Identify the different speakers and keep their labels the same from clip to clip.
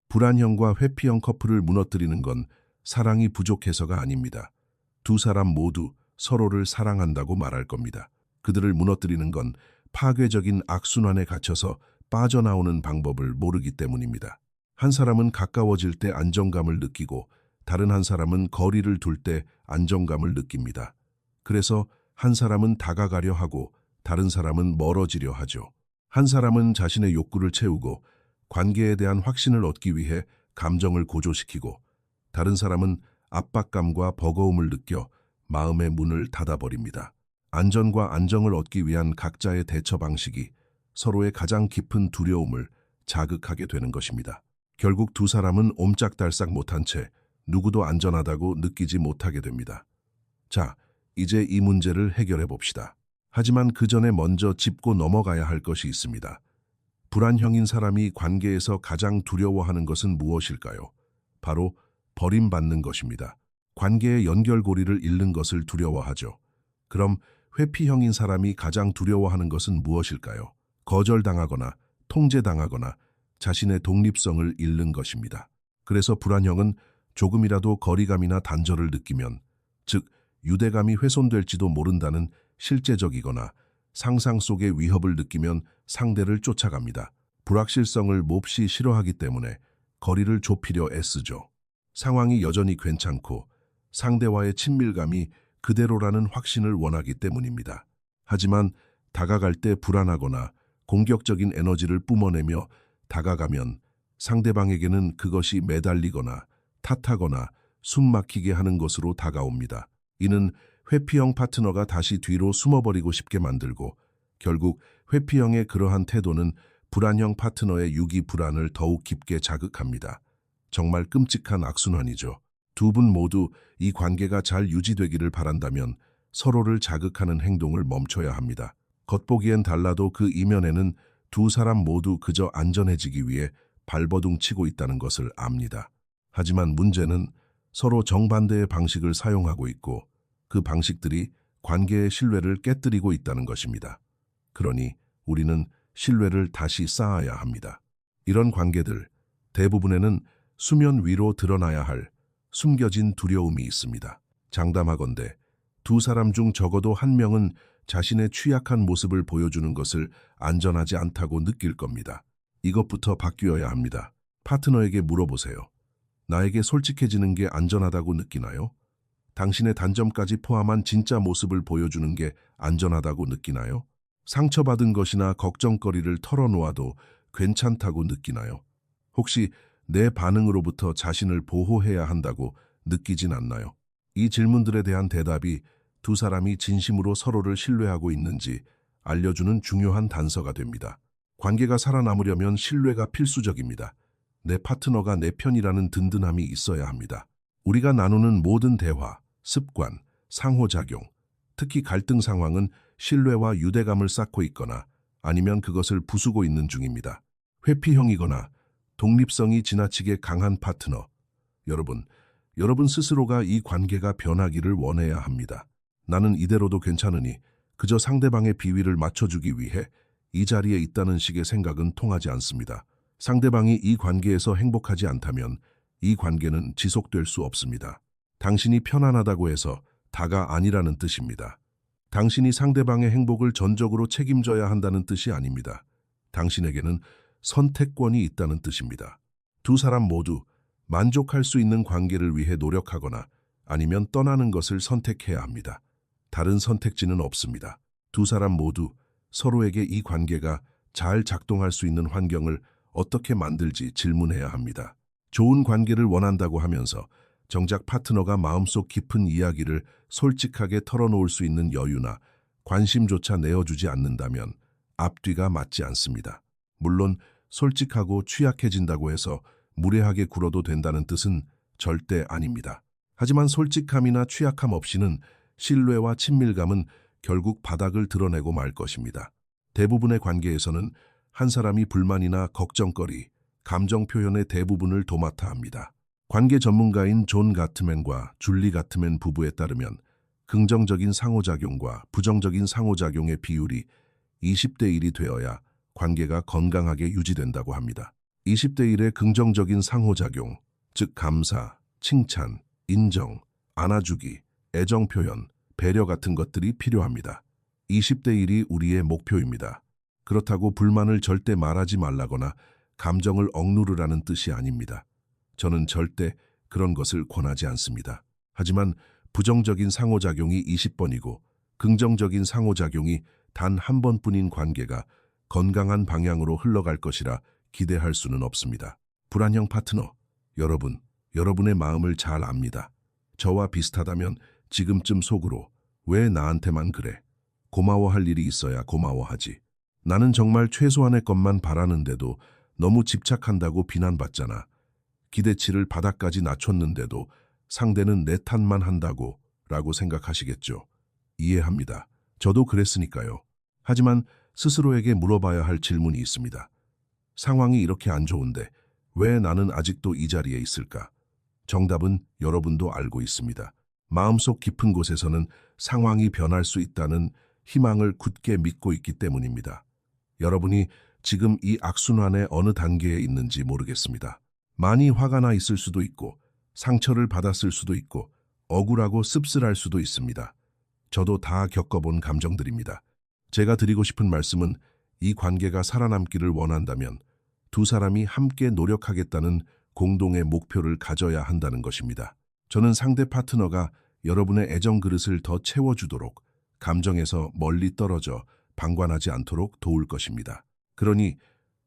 Speaker 1: 불안형과 회피형 커플을 무너뜨리는 건 사랑이 부족해서가 아닙니다. 두 사람 모두 서로를 사랑한다고 말할 겁니다. 그들을 무너뜨리는 건 파괴적인 악순환에 갇혀서 빠져나오는 방법을 모르기 때문입니다. 한 사람은 가까워질 때 안정감을 느끼고 다른 한 사람은 거리를 둘 때 안정감을 느낍니다. 그래서 한 사람은 다가가려 하고 다른 사람은 멀어지려 하죠. 한 사람은 자신의 욕구를 채우고 관계에 대한 확신을 얻기 위해 감정을 고조시키고 다른 사람은 압박감과 버거움을 느껴 마음의 문을 닫아버립니다. 안전과 안정을 얻기 위한 각자의 대처 방식이 서로의 가장 깊은 두려움을 자극하게 되는 것입니다. 결국 두 사람은 옴짝달싹 못한 채 누구도 안전하다고 느끼지 못하게 됩니다. 자, 이제 이 문제를 해결해 봅시다. 하지만 그 전에 먼저 짚고 넘어가야 할 것이 있습니다. 불안형인 사람이 관계에서 가장 두려워하는 것은 무엇일까요? 바로 버림받는 것입니다. 관계의 연결고리를 잃는 것을 두려워하죠. 그럼 회피형인 사람이 가장 두려워하는 것은 무엇일까요? 거절당하거나 통제당하거나 자신의 독립성을 잃는 것입니다. 그래서 불안형은 조금이라도 거리감이나 단절을 느끼면, 즉 유대감이 훼손될지도 모른다는 실제적이거나 상상 속의 위협을 느끼면 상대를 쫓아갑니다. 불확실성을 몹시 싫어하기 때문에 거리를 좁히려 애쓰죠. 상황이 여전히 괜찮고 상대와의 친밀감이 그대로라는 확신을 원하기 때문입니다. 하지만 다가갈 때 불안하거나 공격적인 에너지를 뿜어내며 다가가면 상대방에게는 그것이 매달리거나 탓하거나 숨막히게 하는 것으로 다가옵니다. 이는 회피형 파트너가 다시 뒤로 숨어버리고 싶게 만들고 결국 회피형의 그러한 태도는 불안형 파트너의 유기 불안을 더욱 깊게 자극합니다. 정말 끔찍한 악순환이죠. 두 분 모두 이 관계가 잘 유지되기를 바란다면 서로를 자극하는 행동을 멈춰야 합니다. 겉보기엔 달라도 그 이면에는 두 사람 모두 그저 안전해지기 위해 발버둥 치고 있다는 것을 압니다. 하지만 문제는 서로 정반대의 방식을 사용하고 있고 그 방식들이 관계의 신뢰를 깨뜨리고 있다는 것입니다. 그러니 우리는 신뢰를 다시 쌓아야 합니다. 이런 관계들 대부분에는 수면 위로 드러나야 할 숨겨진 두려움이 있습니다. 장담하건대 두 사람 중 적어도 한 명은 자신의 취약한 모습을 보여주는 것을 안전하지 않다고 느낄 겁니다. 이것부터 바뀌어야 합니다. 파트너에게 물어보세요. 나에게 솔직해지는 게 안전하다고 느끼나요? 당신의 단점까지 포함한 진짜 모습을 보여주는 게 안전하다고 느끼나요? 상처받은 것이나 걱정거리를 털어놓아도 괜찮다고 느끼나요? 혹시 내 반응으로부터 자신을 보호해야 한다고 느끼진 않나요? 이 질문들에 대한 대답이 두 사람이 진심으로 서로를 신뢰하고 있는지 알려주는 중요한 단서가 됩니다. 관계가 살아남으려면 신뢰가 필수적입니다. 내 파트너가 내 편이라는 든든함이 있어야 합니다. 우리가 나누는 모든 대화, 습관, 상호작용, 특히 갈등 상황은 신뢰와 유대감을 쌓고 있거나 아니면 그것을 부수고 있는 중입니다. 회피형이거나 독립성이 지나치게 강한 파트너, 여러분 스스로가 이 관계가 변하기를 원해야 합니다. 나는 이대로도 괜찮으니 그저 상대방의 비위를 맞춰주기 위해 이 자리에 있다는 식의 생각은 통하지 않습니다. 상대방이 이 관계에서 행복하지 않다면 이 관계는 지속될 수 없습니다. 당신이 편안하다고 해서 다가 아니라는 뜻입니다. 당신이 상대방의 행복을 전적으로 책임져야 한다는 뜻이 아닙니다. 당신에게는 선택권이 있다는 뜻입니다. 두 사람 모두 만족할 수 있는 관계를 위해 노력하거나 아니면 떠나는 것을 선택해야 합니다. 다른 선택지는 없습니다. 두 사람 모두 서로에게 이 관계가 잘 작동할 수 있는 환경을 어떻게 만들지 질문해야 합니다. 좋은 관계를 원한다고 하면서 정작 파트너가 마음속 깊은 이야기를 솔직하게 털어놓을 수 있는 여유나 관심조차 내어주지 않는다면 앞뒤가 맞지 않습니다. 물론 솔직하고 취약해진다고 해서 무례하게 굴어도 된다는 뜻은 절대 아닙니다. 하지만 솔직함이나 취약함 없이는 신뢰와 친밀감은 결국 바닥을 드러내고 말 것입니다. 대부분의 관계에서는 한 사람이 불만이나 걱정거리, 감정 표현의 대부분을 도맡아 합니다. 관계 전문가인 존 가트맨과 줄리 가트맨 부부에 따르면 긍정적인 상호작용과 부정적인 상호작용의 비율이 20대 1이 되어야 관계가 건강하게 유지된다고 합니다. 20대 1의 긍정적인 상호작용, 즉 감사, 칭찬, 인정, 안아주기, 애정 표현, 배려 같은 것들이 필요합니다. 20대 1이 우리의 목표입니다. 그렇다고 불만을 절대 말하지 말라거나 감정을 억누르라는 뜻이 아닙니다. 저는 절대 그런 것을 권하지 않습니다. 하지만 부정적인 상호작용이 20번이고 긍정적인 상호작용이 단 한 번뿐인 관계가 건강한 방향으로 흘러갈 것이라 기대할 수는 없습니다. 불안형 파트너, 여러분의 마음을 잘 압니다. 저와 비슷하다면 지금쯤 속으로 왜 나한테만 그래? 고마워할 일이 있어야 고마워하지. 나는 정말 최소한의 것만 바라는데도 너무 집착한다고 비난받잖아. 기대치를 바닥까지 낮췄는데도 상대는 내 탓만 한다고 라고 생각하시겠죠. 이해합니다. 저도 그랬으니까요. 하지만 스스로에게 물어봐야 할 질문이 있습니다. 상황이 이렇게 안 좋은데 왜 나는 아직도 이 자리에 있을까? 정답은 여러분도 알고 있습니다. 마음속 깊은 곳에서는 상황이 변할 수 있다는 희망을 굳게 믿고 있기 때문입니다. 여러분이 지금 이 악순환의 어느 단계에 있는지 모르겠습니다. 많이 화가 나 있을 수도 있고 상처를 받았을 수도 있고 억울하고 씁쓸할 수도 있습니다. 저도 다 겪어본 감정들입니다. 제가 드리고 싶은 말씀은 이 관계가 살아남기를 원한다면 두 사람이 함께 노력하겠다는 공동의 목표를 가져야 한다는 것입니다. 저는 상대 파트너가 여러분의 애정 그릇을 더 채워주도록 감정에서 멀리 떨어져 방관하지 않도록 도울 것입니다. 그러니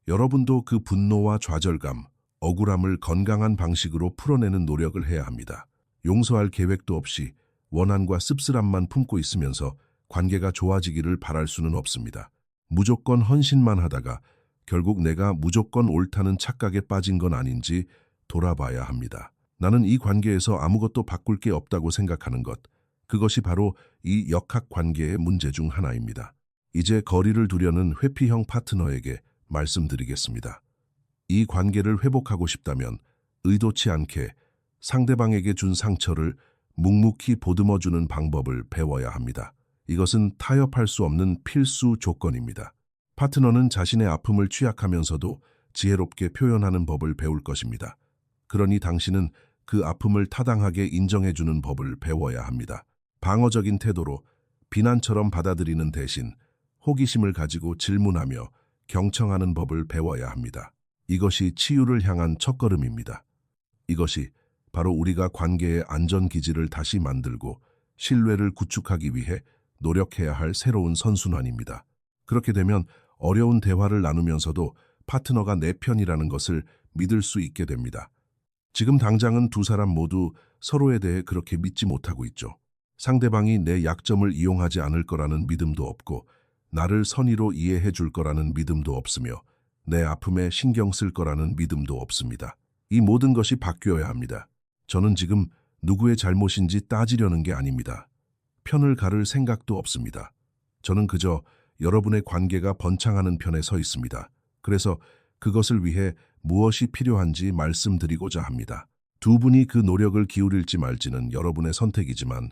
Speaker 1: 여러분도 그 분노와 좌절감, 억울함을 건강한 방식으로 풀어내는 노력을 해야 합니다. 용서할 계획도 없이 원한과 씁쓸함만 품고 있으면서 관계가 좋아지기를 바랄 수는 없습니다. 무조건 헌신만 하다가 결국 내가 무조건 옳다는 착각에 빠진 건 아닌지 돌아봐야 합니다. 나는 이 관계에서 아무것도 바꿀 게 없다고 생각하는 것, 그것이 바로 이 역학관계의 문제 중 하나입니다. 이제 거리를 두려는 회피형 파트너에게 말씀드리겠습니다. 이 관계를 회복하고 싶다면 의도치 않게 상대방에게 준 상처를 묵묵히 보듬어주는 방법을 배워야 합니다. 이것은 타협할 수 없는 필수 조건입니다. 파트너는 자신의 아픔을 취약하면서도 지혜롭게 표현하는 법을 배울 것입니다. 그러니 당신은 그 아픔을 타당하게 인정해주는 법을 배워야 합니다. 방어적인 태도로 비난처럼 받아들이는 대신 호기심을 가지고 질문하며 경청하는 법을 배워야 합니다. 이것이 치유를 향한 첫걸음입니다. 이것이 바로 우리가 관계의 안전기지를 다시 만들고 신뢰를 구축하기 위해 노력해야 할 새로운 선순환입니다. 그렇게 되면 어려운 대화를 나누면서도 파트너가 내 편이라는 것을 믿을 수 있게 됩니다. 지금 당장은 두 사람 모두 서로에 대해 그렇게 믿지 못하고 있죠. 상대방이 내 약점을 이용하지 않을 거라는 믿음도 없고 나를 선의로 이해해 줄 거라는 믿음도 없으며 내 아픔에 신경 쓸 거라는 믿음도 없습니다. 이 모든 것이 바뀌어야 합니다. 저는 지금 누구의 잘못인지 따지려는 게 아닙니다. 편을 가를 생각도 없습니다. 저는 그저 여러분의 관계가 번창하는 편에 서 있습니다. 그래서 그것을 위해 무엇이 필요한지 말씀드리고자 합니다. 두 분이 그 노력을 기울일지 말지는 여러분의 선택이지만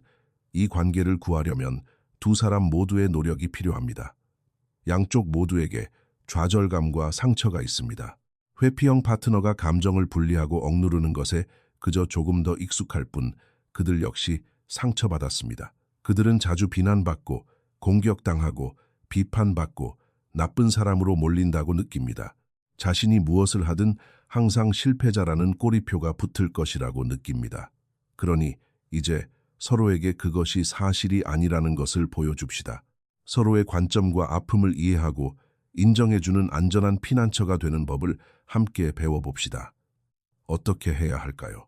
Speaker 1: 이 관계를 구하려면 두 사람 모두의 노력이 필요합니다. 양쪽 모두에게 좌절감과 상처가 있습니다. 회피형 파트너가 감정을 분리하고 억누르는 것에 그저 조금 더 익숙할 뿐 그들 역시 상처받았습니다. 그들은 자주 비난받고 공격당하고 비판받고 나쁜 사람으로 몰린다고 느낍니다. 자신이 무엇을 하든 항상 실패자라는 꼬리표가 붙을 것이라고 느낍니다. 그러니 이제 서로에게 그것이 사실이 아니라는 것을 보여줍시다. 서로의 관점과 아픔을 이해하고 인정해주는 안전한 피난처가 되는 법을 함께 배워봅시다. 어떻게 해야 할까요?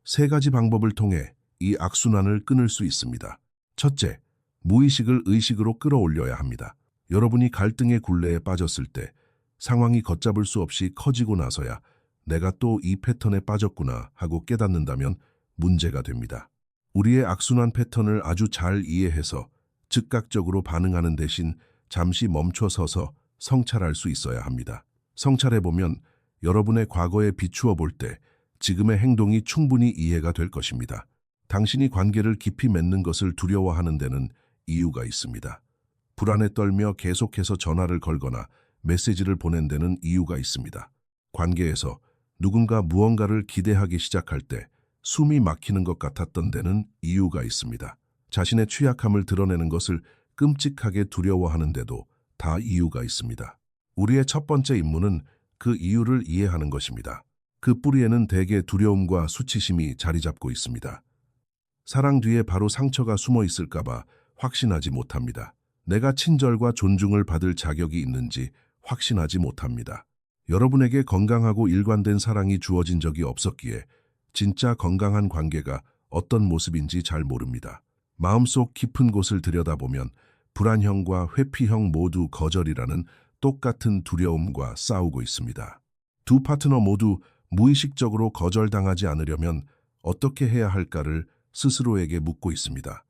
Speaker 1: 세 가지 방법을 통해 이 악순환을 끊을 수 있습니다. 첫째, 무의식을 의식으로 끌어올려야 합니다. 여러분이 갈등의 굴레에 빠졌을 때 상황이 걷잡을 수 없이 커지고 나서야 내가 또 이 패턴에 빠졌구나 하고 깨닫는다면 문제가 됩니다. 우리의 악순환 패턴을 아주 잘 이해해서 즉각적으로 반응하는 대신 잠시 멈춰서서 성찰할 수 있어야 합니다. 성찰해보면 여러분의 과거에 비추어 볼 때 지금의 행동이 충분히 이해가 될 것입니다. 당신이 관계를 깊이 맺는 것을 두려워하는 데는 이유가 있습니다. 불안에 떨며 계속해서 전화를 걸거나 메시지를 보낸 데는 이유가 있습니다. 관계에서 누군가 무언가를 기대하기 시작할 때 숨이 막히는 것 같았던 데는 이유가 있습니다. 자신의 취약함을 드러내는 것을 끔찍하게 두려워하는데도 다 이유가 있습니다. 우리의 첫 번째 임무는 그 이유를 이해하는 것입니다. 그 뿌리에는 대개 두려움과 수치심이 자리 잡고 있습니다. 사랑 뒤에 바로 상처가 숨어 있을까봐 확신하지 못합니다. 내가 친절과 존중을 받을 자격이 있는지 확신하지 못합니다. 여러분에게 건강하고 일관된 사랑이 주어진 적이 없었기에 진짜 건강한 관계가 어떤 모습인지 잘 모릅니다. 마음속 깊은 곳을 들여다보면 불안형과 회피형 모두 거절이라는 똑같은 두려움과 싸우고 있습니다. 두 파트너 모두 무의식적으로 거절당하지 않으려면 어떻게 해야 할까를 스스로에게 묻고 있습니다.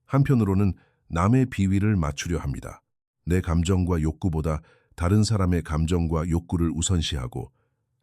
Speaker 1: 한편으로는 남의 비위를 맞추려 합니다. 내 감정과 욕구보다 다른 사람의 감정과 욕구를 우선시하고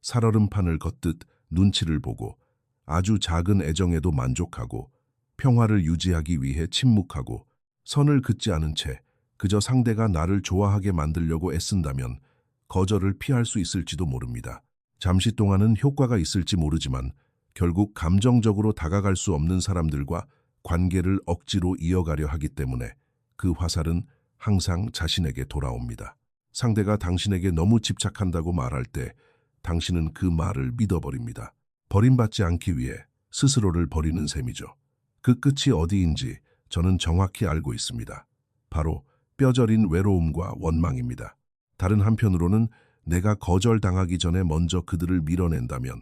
Speaker 1: 살얼음판을 걷듯 눈치를 보고 아주 작은 애정에도 만족하고 평화를 유지하기 위해 침묵하고 선을 긋지 않은 채 그저 상대가 나를 좋아하게 만들려고 애쓴다면 거절을 피할 수 있을지도 모릅니다. 잠시 동안은 효과가 있을지 모르지만 결국 감정적으로 다가갈 수 없는 사람들과 관계를 억지로 이어가려 하기 때문에 그 화살은 항상 자신에게 돌아옵니다. 상대가 당신에게 너무 집착한다고 말할 때 당신은 그 말을 믿어버립니다. 버림받지 않기 위해 스스로를 버리는 셈이죠. 그 끝이 어디인지 저는 정확히 알고 있습니다. 바로 뼈저린 외로움과 원망입니다. 다른 한편으로는 내가 거절당하기 전에 먼저 그들을 밀어낸다면,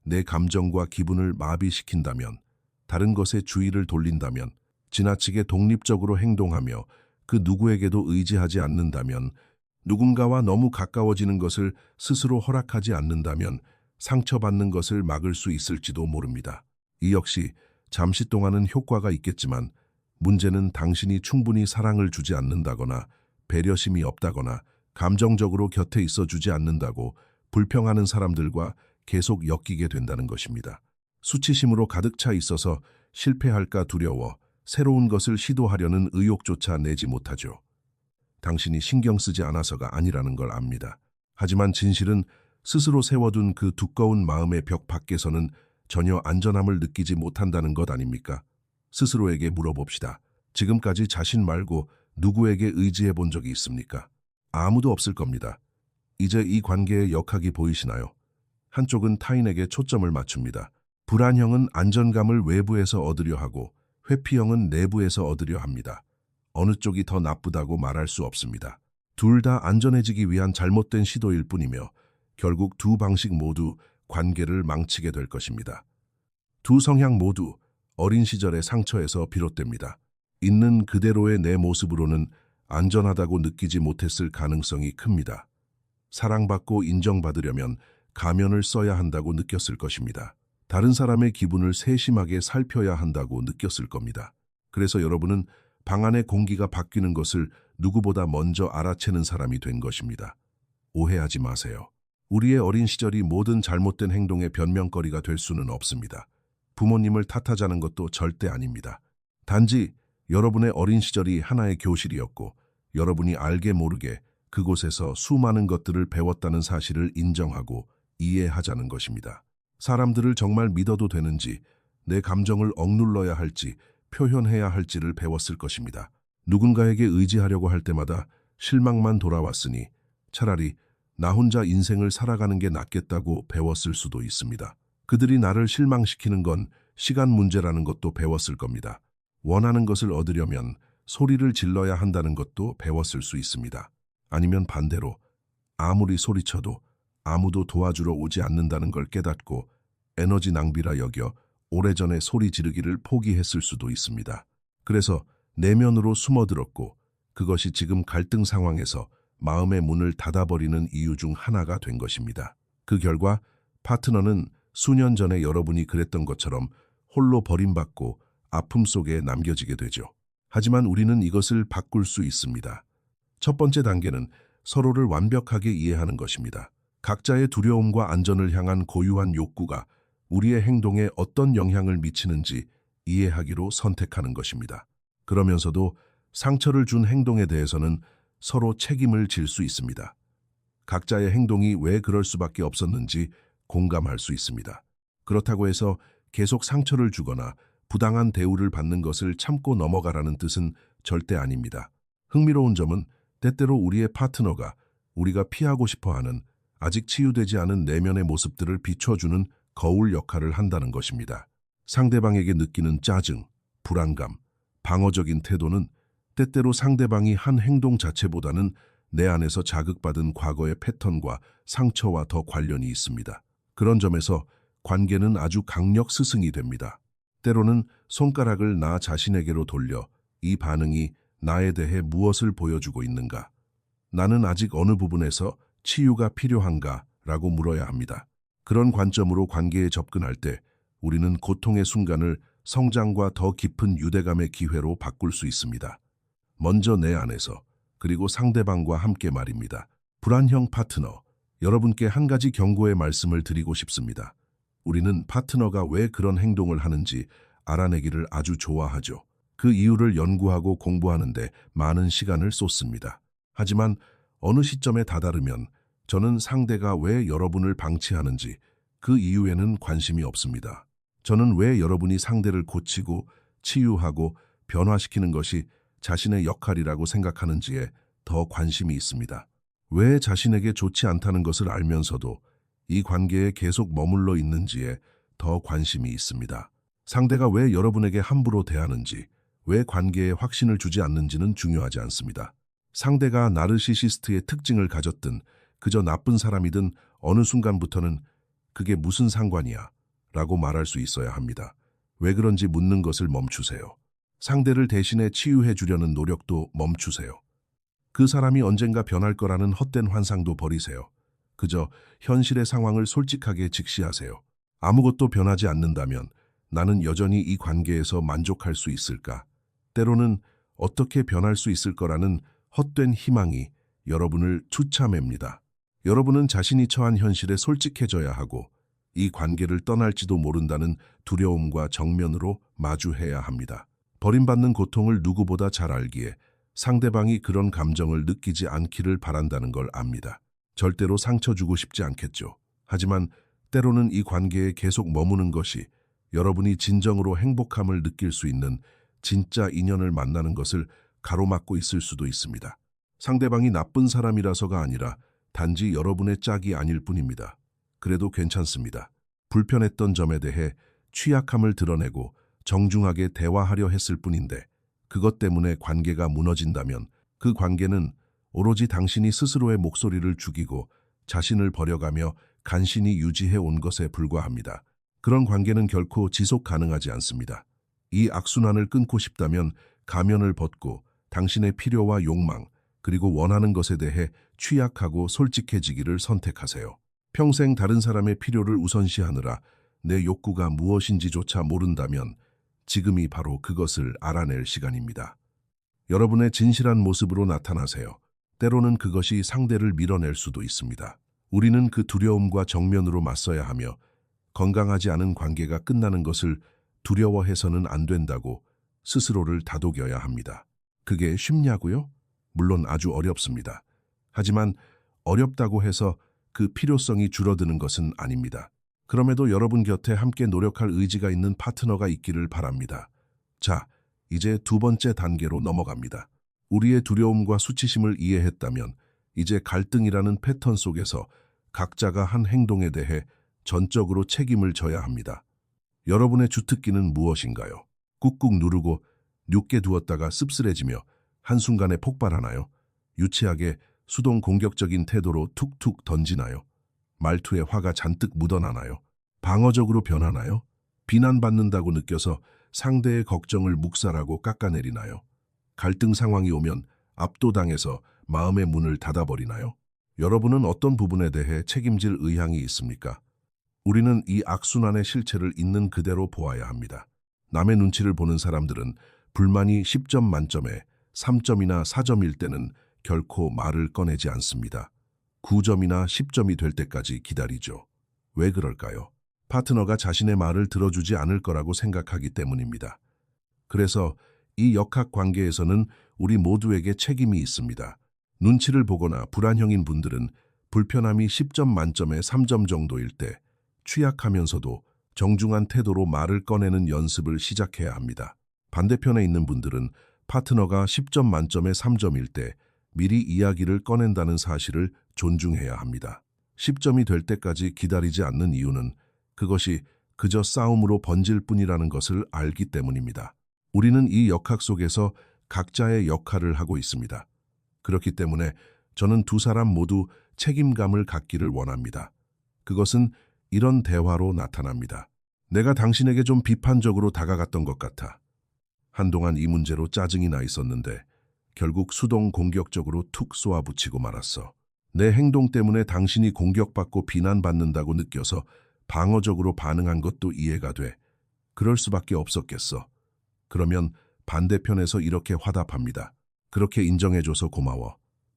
Speaker 1: 내 감정과 기분을 마비시킨다면, 다른 것에 주의를 돌린다면, 지나치게 독립적으로 행동하며 그 누구에게도 의지하지 않는다면, 누군가와 너무 가까워지는 것을 스스로 허락하지 않는다면 상처받는 것을 막을 수 있을지도 모릅니다. 이 역시 잠시 동안은 효과가 있겠지만 문제는 당신이 충분히 사랑을 주지 않는다거나 배려심이 없다거나 감정적으로 곁에 있어주지 않는다고 불평하는 사람들과 계속 엮이게 된다는 것입니다. 수치심으로 가득 차 있어서 실패할까 두려워 새로운 것을 시도하려는 의욕조차 내지 못하죠. 당신이 신경 쓰지 않아서가 아니라는 걸 압니다. 하지만 진실은 스스로 세워둔 그 두꺼운 마음의 벽 밖에서는 전혀 안전함을 느끼지 못한다는 것 아닙니까? 스스로에게 물어봅시다. 지금까지 자신 말고 누구에게 의지해 본 적이 있습니까? 아무도 없을 겁니다. 이제 이 관계의 역학이 보이시나요? 한쪽은 타인에게 초점을 맞춥니다. 불안형은 안전감을 외부에서 얻으려 하고 회피형은 내부에서 얻으려 합니다. 어느 쪽이 더 나쁘다고 말할 수 없습니다. 둘 다 안전해지기 위한 잘못된 시도일 뿐이며 결국 두 방식 모두 관계를 망치게 될 것입니다. 두 성향 모두 어린 시절의 상처에서 비롯됩니다. 있는 그대로의 내 모습으로는 안전하다고 느끼지 못했을 가능성이 큽니다. 사랑받고 인정받으려면 가면을 써야 한다고 느꼈을 것입니다. 다른 사람의 기분을 세심하게 살펴야 한다고 느꼈을 겁니다. 그래서 여러분은 방 안의 공기가 바뀌는 것을 누구보다 먼저 알아채는 사람이 된 것입니다. 오해하지 마세요. 우리의 어린 시절이 모든 잘못된 행동의 변명거리가 될 수는 없습니다. 부모님을 탓하자는 것도 절대 아닙니다. 단지 여러분의 어린 시절이 하나의 교실이었고 여러분이 알게 모르게 그곳에서 수많은 것들을 배웠다는 사실을 인정하고 이해하자는 것입니다. 사람들을 정말 믿어도 되는지, 내 감정을 억눌러야 할지, 표현해야 할지를 배웠을 것입니다. 누군가에게 의지하려고 할 때마다 실망만 돌아왔으니 차라리 나 혼자 인생을 살아가는 게 낫겠다고 배웠을 수도 있습니다. 그들이 나를 실망시키는 건 시간 문제라는 것도 배웠을 겁니다. 원하는 것을 얻으려면 소리를 질러야 한다는 것도 배웠을 수 있습니다. 아니면 반대로 아무리 소리쳐도 아무도 도와주러 오지 않는다는 걸 깨닫고 에너지 낭비라 여겨 오래전에 소리 지르기를 포기했을 수도 있습니다. 그래서 내면으로 숨어들었고 그것이 지금 갈등 상황에서 마음의 문을 닫아버리는 이유 중 하나가 된 것입니다. 그 결과 파트너는 수년 전에 여러분이 그랬던 것처럼 홀로 버림받고 아픔 속에 남겨지게 되죠. 하지만 우리는 이것을 바꿀 수 있습니다. 첫 번째 단계는 서로를 완벽하게 이해하는 것입니다. 각자의 두려움과 안전을 향한 고유한 욕구가 우리의 행동에 어떤 영향을 미치는지 이해하기로 선택하는 것입니다. 그러면서도 상처를 준 행동에 대해서는 서로 책임을 질 수 있습니다. 각자의 행동이 왜 그럴 수밖에 없었는지 공감할 수 있습니다. 그렇다고 해서 계속 상처를 주거나 부당한 대우를 받는 것을 참고 넘어가라는 뜻은 절대 아닙니다. 흥미로운 점은 때때로 우리의 파트너가 우리가 피하고 싶어하는 아직 치유되지 않은 내면의 모습들을 비춰주는 거울 역할을 한다는 것입니다. 상대방에게 느끼는 짜증, 불안감, 방어적인 태도는 때때로 상대방이 한 행동 자체보다는 내 안에서 자극받은 과거의 패턴과 상처와 더 관련이 있습니다. 그런 점에서 관계는 아주 강력 스승이 됩니다. 때로는 손가락을 나 자신에게로 돌려 이 반응이 나에 대해 무엇을 보여주고 있는가? 나는 아직 어느 부분에서 치유가 필요한가? 라고 물어야 합니다. 그런 관점으로 관계에 접근할 때 우리는 고통의 순간을 성장과 더 깊은 유대감의 기회로 바꿀 수 있습니다. 먼저 내 안에서, 그리고 상대방과 함께 말입니다. 불안형 파트너, 여러분께 한 가지 경고의 말씀을 드리고 싶습니다. 우리는 파트너가 왜 그런 행동을 하는지 알아내기를 아주 좋아하죠. 그 이유를 연구하고 공부하는데 많은 시간을 쏟습니다. 하지만 어느 시점에 다다르면 저는 상대가 왜 여러분을 방치하는지 그 이유에는 관심이 없습니다. 저는 왜 여러분이 상대를 고치고 치유하고 변화시키는 것이 자신의 역할이라고 생각하는지에 더 관심이 있습니다. 왜 자신에게 좋지 않다는 것을 알면서도 이 관계에 계속 머물러 있는지에 더 관심이 있습니다. 상대가 왜 여러분에게 함부로 대하는지, 왜 관계에 확신을 주지 않는지는 중요하지 않습니다. 상대가 나르시시스트의 특징을 가졌든 그저 나쁜 사람이든 어느 순간부터는 그게 무슨 상관이야 라고 말할 수 있어야 합니다. 왜 그런지 묻는 것을 멈추세요. 상대를 대신해 치유해 주려는 노력도 멈추세요. 그 사람이 언젠가 변할 거라는 헛된 환상도 버리세요. 그저 현실의 상황을 솔직하게 직시하세요. 아무것도 변하지 않는다면 나는 여전히 이 관계에서 만족할 수 있을까? 때로는 어떻게 변할 수 있을 거라는 헛된 희망이 여러분을 추참합니다. 여러분은 자신이 처한 현실에 솔직해져야 하고 이 관계를 떠날지도 모른다는 두려움과 정면으로 마주해야 합니다. 버림받는 고통을 누구보다 잘 알기에 상대방이 그런 감정을 느끼지 않기를 바란다는 걸 압니다. 절대로 상처 주고 싶지 않겠죠. 하지만 때로는 이 관계에 계속 머무는 것이 여러분이 진정으로 행복함을 느낄 수 있는 진짜 인연을 만나는 것을 가로막고 있을 수도 있습니다. 상대방이 나쁜 사람이라서가 아니라 단지 여러분의 짝이 아닐 뿐입니다. 그래도 괜찮습니다. 불편했던 점에 대해 취약함을 드러내고 정중하게 대화하려 했을 뿐인데 그것 때문에 관계가 무너진다면 그 관계는 오로지 당신이 스스로의 목소리를 죽이고 자신을 버려가며 간신히 유지해 온 것에 불과합니다. 그런 관계는 결코 지속 가능하지 않습니다. 이 악순환을 끊고 싶다면 가면을 벗고 당신의 필요와 욕망, 그리고 원하는 것에 대해 취약하고 솔직해지기를 선택하세요. 평생 다른 사람의 필요를 우선시하느라 내 욕구가 무엇인지조차 모른다면 지금이 바로 그것을 알아낼 시간입니다. 여러분의 진실한 모습으로 나타나세요. 때로는 그것이 상대를 밀어낼 수도 있습니다. 우리는 그 두려움과 정면으로 맞서야 하며 건강하지 않은 관계가 끝나는 것을 두려워해서는 안 된다고 스스로를 다독여야 합니다. 그게 쉽냐고요? 물론 아주 어렵습니다. 하지만 어렵다고 해서 그 필요성이 줄어드는 것은 아닙니다. 그럼에도 여러분 곁에 함께 노력할 의지가 있는 파트너가 있기를 바랍니다. 자, 이제 두 번째 단계로 넘어갑니다. 우리의 두려움과 수치심을 이해했다면 이제 갈등이라는 패턴 속에서 각자가 한 행동에 대해 전적으로 책임을 져야 합니다. 여러분의 주특기는 무엇인가요? 꾹꾹 누르고 눕게 두었다가 씁쓸해지며 한순간에 폭발하나요? 유치하게 수동 공격적인 태도로 툭툭 던지나요? 말투에 화가 잔뜩 묻어나나요? 방어적으로 변하나요? 비난받는다고 느껴서 상대의 걱정을 묵살하고 깎아내리나요? 갈등 상황이 오면 압도당해서 마음의 문을 닫아버리나요? 여러분은 어떤 부분에 대해 책임질 의향이 있습니까? 우리는 이 악순환의 실체를 있는 그대로 보아야 합니다. 남의 눈치를 보는 사람들은 불만이 10점 만점에 3점이나 4점일 때는 결코 말을 꺼내지 않습니다. 9점이나 10점이 될 때까지 기다리죠. 왜 그럴까요? 파트너가 자신의 말을 들어주지 않을 거라고 생각하기 때문입니다. 그래서 이 역학 관계에서는 우리 모두에게 책임이 있습니다. 눈치를 보거나 불안형인 분들은 불편함이 10점 만점에 3점 정도일 때 취약하면서도 정중한 태도로 말을 꺼내는 연습을 시작해야 합니다. 반대편에 있는 분들은 파트너가 10점 만점에 3점일 때 미리 이야기를 꺼낸다는 사실을 존중해야 합니다. 10점이 될 때까지 기다리지 않는 이유는 그것이 그저 싸움으로 번질 뿐이라는 것을 알기 때문입니다. 우리는 이 역학 속에서 각자의 역할을 하고 있습니다. 그렇기 때문에 저는 두 사람 모두 책임감을 갖기를 원합니다. 그것은 이런 대화로 나타납니다. 내가 당신에게 좀 비판적으로 다가갔던 것 같아. 한동안 이 문제로 짜증이 나 있었는데 결국 수동 공격적으로 툭 쏘아붙이고 말았어. 내 행동 때문에 당신이 공격받고 비난받는다고 느껴서 방어적으로 반응한 것도 이해가 돼. 그럴 수밖에 없었겠어. 그러면 반대편에서 이렇게 화답합니다. 그렇게 인정해줘서 고마워.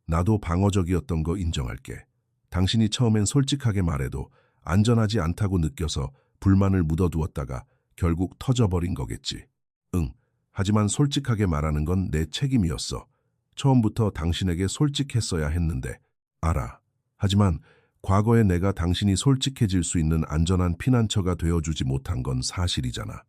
Speaker 1: 나도 방어적이었던 거 인정할게. 당신이 처음엔 솔직하게 말해도 안전하지 않다고 느껴서 불만을 묻어두었다가 결국 터져버린 거겠지. 응. 하지만 솔직하게 말하는 건 내 책임이었어. 처음부터 당신에게 솔직했어야 했는데. 알아. 하지만 과거에 내가 당신이 솔직해질 수 있는 안전한 피난처가 되어주지 못한 건 사실이잖아.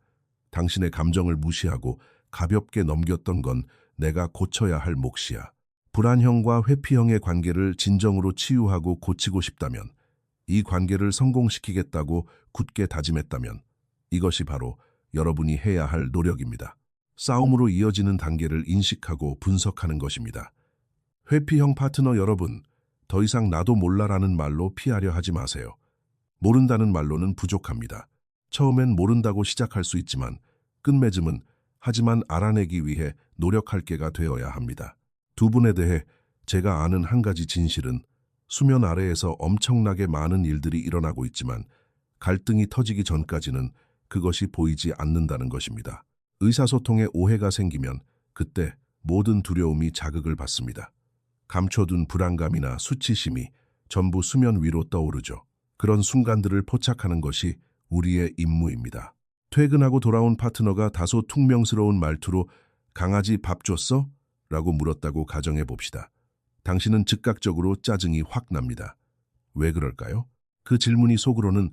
Speaker 1: 당신의 감정을 무시하고 가볍게 넘겼던 건 내가 고쳐야 할 몫이야. 불안형과 회피형의 관계를 진정으로 치유하고 고치고 싶다면, 이 관계를 성공시키겠다고 굳게 다짐했다면 이것이 바로 여러분이 해야 할 노력입니다. 싸움으로 이어지는 단계를 인식하고 분석하는 것입니다. 회피형 파트너 여러분, 더 이상 나도 몰라라는 말로 피하려 하지 마세요. 모른다는 말로는 부족합니다. 처음엔 모른다고 시작할 수 있지만 끝맺음은 하지만 알아내기 위해 노력할 게가 되어야 합니다. 두 분에 대해 제가 아는 한 가지 진실은 수면 아래에서 엄청나게 많은 일들이 일어나고 있지만 갈등이 터지기 전까지는 그것이 보이지 않는다는 것입니다. 의사소통에 오해가 생기면 그때 모든 두려움이 자극을 받습니다. 감춰둔 불안감이나 수치심이 전부 수면 위로 떠오르죠. 그런 순간들을 포착하는 것이 우리의 임무입니다. 퇴근하고 돌아온 파트너가 다소 퉁명스러운 말투로 강아지 밥 줬어? 라고 물었다고 가정해 봅시다. 당신은 즉각적으로 짜증이 확 납니다. 왜 그럴까요? 그 질문이 속으로는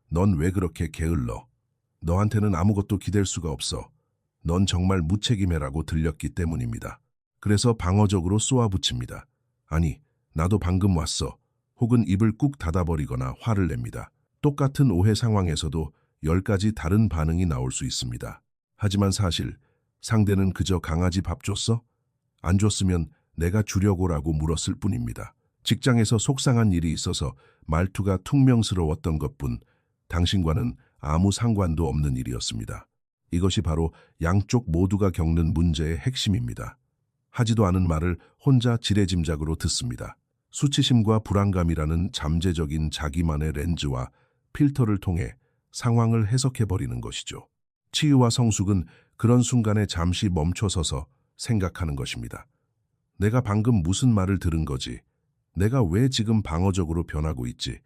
Speaker 1: 넌 왜 그렇게 게을러? 너한테는 아무것도 기댈 수가 없어. 넌 정말 무책임해라고 들렸기 때문입니다. 그래서 방어적으로 쏘아붙입니다. 아니, 나도 방금 왔어. 혹은 입을 꾹 닫아버리거나 화를 냅니다. 똑같은 오해 상황에서도 10가지 다른 반응이 나올 수 있습니다. 하지만 사실 상대는 그저 강아지 밥 줬어? 안 줬으면 내가 주려고라고 물었을 뿐입니다. 직장에서 속상한 일이 있어서 말투가 퉁명스러웠던 것뿐 당신과는 아무 상관도 없는 일이었습니다. 이것이 바로 양쪽 모두가 겪는 문제의 핵심입니다. 하지도 않은 말을 혼자 지레짐작으로 듣습니다. 수치심과 불안감이라는 잠재적인 자기만의 렌즈와 필터를 통해 상황을 해석해버리는 것이죠. 치유와 성숙은 그런 순간에 잠시 멈춰서서 생각하는 것입니다. 내가 방금 무슨 말을 들은 거지? 내가 왜 지금 방어적으로 변하고 있지?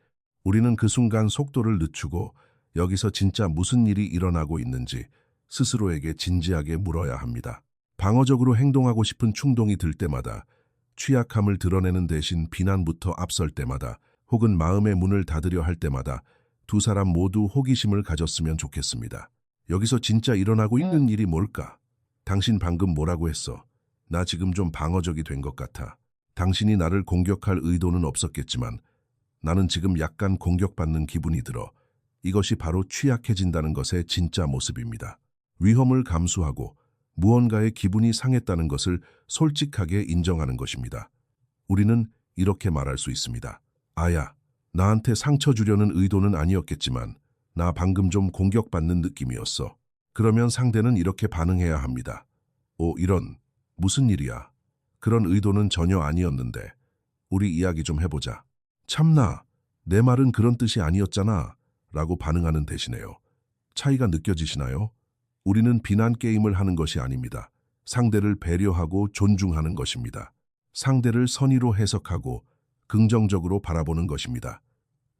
Speaker 1: 우리는 그 순간 속도를 늦추고 여기서 진짜 무슨 일이 일어나고 있는지 스스로에게 진지하게 물어야 합니다. 방어적으로 행동하고 싶은 충동이 들 때마다, 취약함을 드러내는 대신 비난부터 앞설 때마다, 혹은 마음의 문을 닫으려 할 때마다 두 사람 모두 호기심을 가졌으면 좋겠습니다. 여기서 진짜 일어나고 있는 일이 뭘까? 당신 방금 뭐라고 했어? 나 지금 좀 방어적이 된 것 같아. 당신이 나를 공격할 의도는 없었겠지만 나는 지금 약간 공격받는 기분이 들어. 이것이 바로 취약해진다는 것의 진짜 모습입니다. 위험을 감수하고 무언가의 기분이 상했다는 것을 솔직하게 인정하는 것입니다. 우리는 이렇게 말할 수 있습니다. 아야, 나한테 상처 주려는 의도는 아니었겠지만 나 방금 좀 공격받는 느낌이었어. 그러면 상대는 이렇게 반응해야 합니다. 오, 이런, 무슨 일이야? 그런 의도는 전혀 아니었는데. 우리 이야기 좀 해보자. 참나, 내 말은 그런 뜻이 아니었잖아. 라고 반응하는 대신에요. 차이가 느껴지시나요? 우리는 비난 게임을 하는 것이 아닙니다. 상대를 배려하고 존중하는 것입니다. 상대를 선의로 해석하고 긍정적으로 바라보는 것입니다.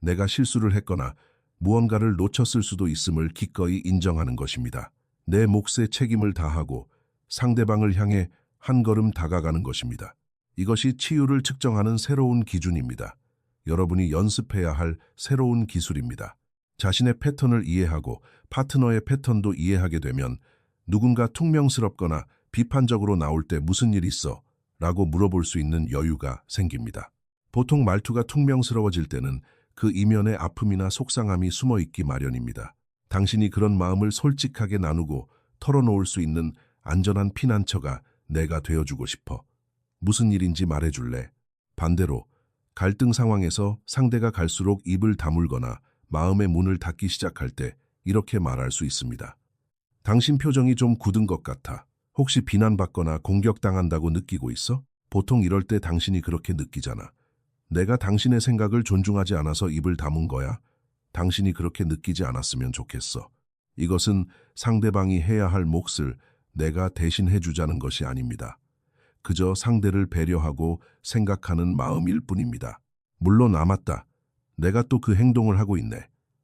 Speaker 1: 내가 실수를 했거나 무언가를 놓쳤을 수도 있음을 기꺼이 인정하는 것입니다. 내 몫의 책임을 다하고 상대방을 향해 한 걸음 다가가는 것입니다. 이것이 치유를 측정하는 새로운 기준입니다. 여러분이 연습해야 할 새로운 기술입니다. 자신의 패턴을 이해하고 파트너의 패턴도 이해하게 되면 누군가 퉁명스럽거나 비판적으로 나올 때 무슨 일 있어? 라고 물어볼 수 있는 여유가 생깁니다. 보통 말투가 퉁명스러워질 때는 그 이면에 아픔이나 속상함이 숨어 있기 마련입니다. 당신이 그런 마음을 솔직하게 나누고 털어놓을 수 있는 안전한 피난처가 내가 되어주고 싶어. 무슨 일인지 말해줄래? 반대로 갈등 상황에서 상대가 갈수록 입을 다물거나 마음의 문을 닫기 시작할 때 이렇게 말할 수 있습니다. 당신 표정이 좀 굳은 것 같아. 혹시 비난받거나 공격당한다고 느끼고 있어? 보통 이럴 때 당신이 그렇게 느끼잖아. 내가 당신의 생각을 존중하지 않아서 입을 다문 거야. 당신이 그렇게 느끼지 않았으면 좋겠어. 이것은 상대방이 해야 할 몫을 내가 대신 해주자는 것이 아닙니다. 그저 상대를 배려하고 생각하는 마음일 뿐입니다. 물론 맞다. 내가 또 그 행동을 하고 있네.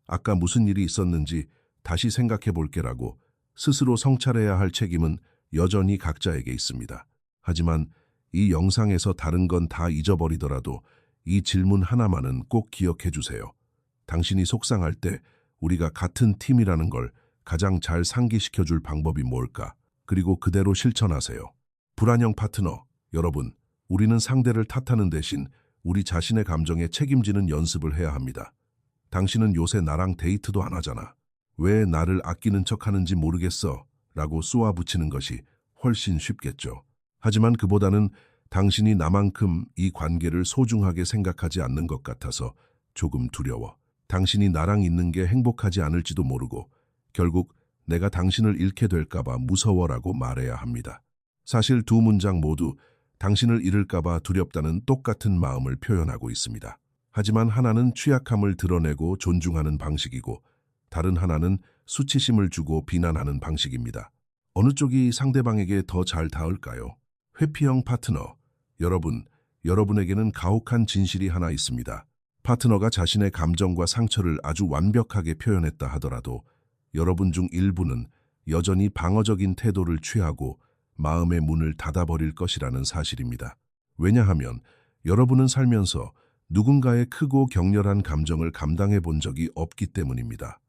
Speaker 1: 아까 무슨 일이 있었는지 다시 생각해 볼게라고 스스로 성찰해야 할 책임은 여전히 각자에게 있습니다. 하지만 이 영상에서 다른 건 다 잊어버리더라도 이 질문 하나만은 꼭 기억해 주세요. 당신이 속상할 때 우리가 같은 팀이라는 걸 가장 잘 상기시켜 줄 방법이 뭘까? 그리고 그대로 실천하세요. 불안형 파트너, 여러분, 우리는 상대를 탓하는 대신 우리 자신의 감정에 책임지는 연습을 해야 합니다. 당신은 요새 나랑 데이트도 안 하잖아. 왜 나를 아끼는 척하는지 모르겠어 라고 쏘아붙이는 것이 훨씬 쉽겠죠. 하지만 그보다는 당신이 나만큼 이 관계를 소중하게 생각하지 않는 것 같아서 조금 두려워. 당신이 나랑 있는 게 행복하지 않을지도 모르고 결국 내가 당신을 잃게 될까봐 무서워라고 말해야 합니다. 사실 두 문장 모두 당신을 잃을까봐 두렵다는 똑같은 마음을 표현하고 있습니다. 하지만 하나는 취약함을 드러내고 존중하는 방식이고 다른 하나는 수치심을 주고 비난하는 방식입니다. 어느 쪽이 상대방에게 더 잘 닿을까요? 회피형 파트너, 여러분에게는 가혹한 진실이 하나 있습니다. 파트너가 자신의 감정과 상처를 아주 완벽하게 표현했다 하더라도 여러분 중 일부는 여전히 방어적인 태도를 취하고 마음의 문을 닫아버릴 것이라는 사실입니다. 왜냐하면 여러분은 살면서 누군가의 크고 격렬한 감정을 감당해 본 적이 없기 때문입니다.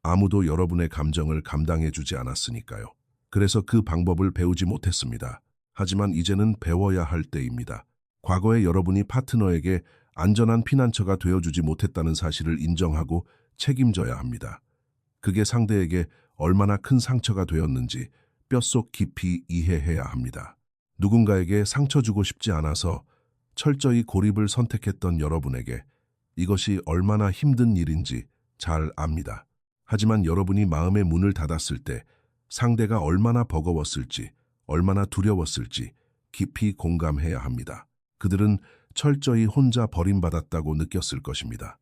Speaker 1: 아무도 여러분의 감정을 감당해 주지 않았으니까요. 그래서 그 방법을 배우지 못했습니다. 하지만 이제는 배워야 할 때입니다. 과거에 여러분이 파트너에게 안전한 피난처가 되어주지 못했다는 사실을 인정하고 책임져야 합니다. 그게 상대에게 얼마나 큰 상처가 되었는지 뼛속 깊이 이해해야 합니다. 누군가에게 상처 주고 싶지 않아서 철저히 고립을 선택했던 여러분에게 이것이 얼마나 힘든 일인지 잘 압니다. 하지만 여러분이 마음의 문을 닫았을 때 상대가 얼마나 버거웠을지, 얼마나 두려웠을지 깊이 공감해야 합니다. 그들은 철저히 혼자 버림받았다고 느꼈을 것입니다.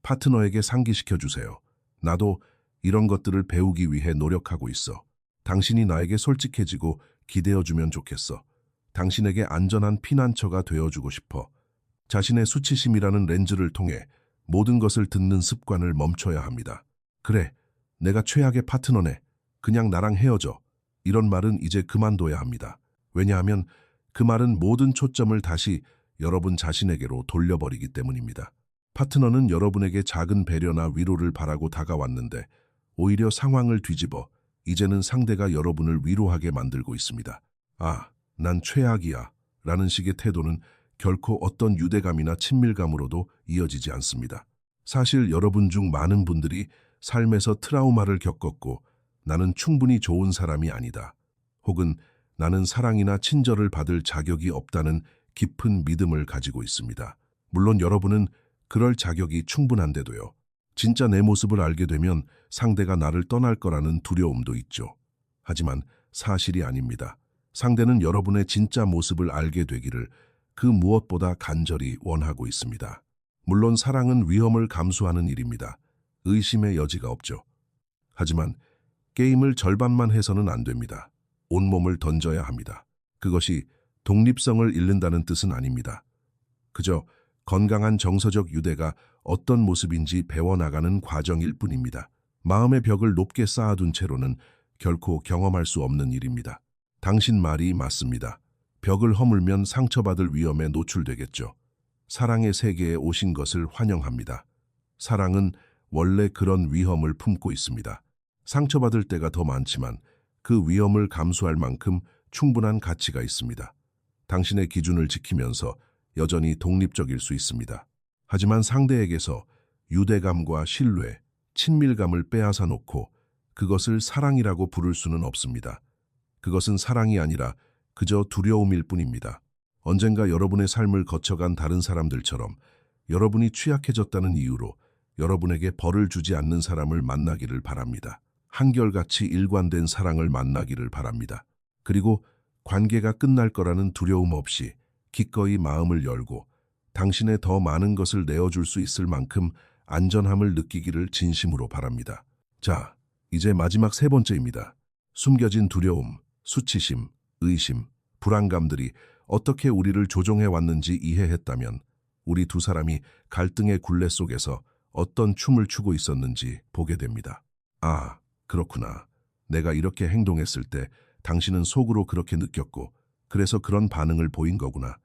Speaker 1: 파트너에게 상기시켜 주세요. 나도 이런 것들을 배우기 위해 노력하고 있어. 당신이 나에게 솔직해지고 기대어주면 좋겠어. 당신에게 안전한 피난처가 되어주고 싶어. 자신의 수치심이라는 렌즈를 통해 모든 것을 듣는 습관을 멈춰야 합니다. 그래, 내가 최악의 파트너네. 그냥 나랑 헤어져. 이런 말은 이제 그만둬야 합니다. 왜냐하면 그 말은 모든 초점을 다시 여러분 자신에게로 돌려버리기 때문입니다. 파트너는 여러분에게 작은 배려나 위로를 바라고 다가왔는데 오히려 상황을 뒤집어 이제는 상대가 여러분을 위로하게 만들고 있습니다. 아, 난 최악이야 라는 식의 태도는 결코 어떤 유대감이나 친밀감으로도 이어지지 않습니다. 사실 여러분 중 많은 분들이 삶에서 트라우마를 겪었고 나는 충분히 좋은 사람이 아니다. 혹은 나는 사랑이나 친절을 받을 자격이 없다는 깊은 믿음을 가지고 있습니다. 물론 여러분은 그럴 자격이 충분한데도요. 진짜 내 모습을 알게 되면 상대가 나를 떠날 거라는 두려움도 있죠. 하지만 사실이 아닙니다. 상대는 여러분의 진짜 모습을 알게 되기를 그 무엇보다 간절히 원하고 있습니다. 물론 사랑은 위험을 감수하는 일입니다. 의심의 여지가 없죠. 하지만 게임을 절반만 해서는 안 됩니다. 온몸을 던져야 합니다. 그것이 독립성을 잃는다는 뜻은 아닙니다. 그저 건강한 정서적 유대가 어떤 모습인지 배워나가는 과정일 뿐입니다. 마음의 벽을 높게 쌓아둔 채로는 결코 경험할 수 없는 일입니다. 당신 말이 맞습니다. 벽을 허물면 상처받을 위험에 노출되겠죠. 사랑의 세계에 오신 것을 환영합니다. 사랑은 원래 그런 위험을 품고 있습니다. 상처받을 때가 더 많지만 그 위험을 감수할 만큼 충분한 가치가 있습니다. 당신의 기준을 지키면서 여전히 독립적일 수 있습니다. 하지만 상대에게서 유대감과 신뢰, 친밀감을 빼앗아 놓고 그것을 사랑이라고 부를 수는 없습니다. 그것은 사랑이 아니라 그저 두려움일 뿐입니다. 언젠가 여러분의 삶을 거쳐간 다른 사람들처럼 여러분이 취약해졌다는 이유로 여러분에게 벌을 주지 않는 사람을 만나기를 바랍니다. 한결같이 일관된 사랑을 만나기를 바랍니다. 그리고 관계가 끝날 거라는 두려움 없이 기꺼이 마음을 열고 당신의 더 많은 것을 내어줄 수 있을 만큼 안전함을 느끼기를 진심으로 바랍니다. 자, 이제 마지막 세 번째입니다. 숨겨진 두려움, 수치심, 의심, 불안감들이 어떻게 우리를 조종해 왔는지 이해했다면 우리 두 사람이 갈등의 굴레 속에서 어떤 춤을 추고 있었는지 보게 됩니다. 아, 그렇구나. 내가 이렇게 행동했을 때 당신은 속으로 그렇게 느꼈고 그래서 그런 반응을 보인 거구나.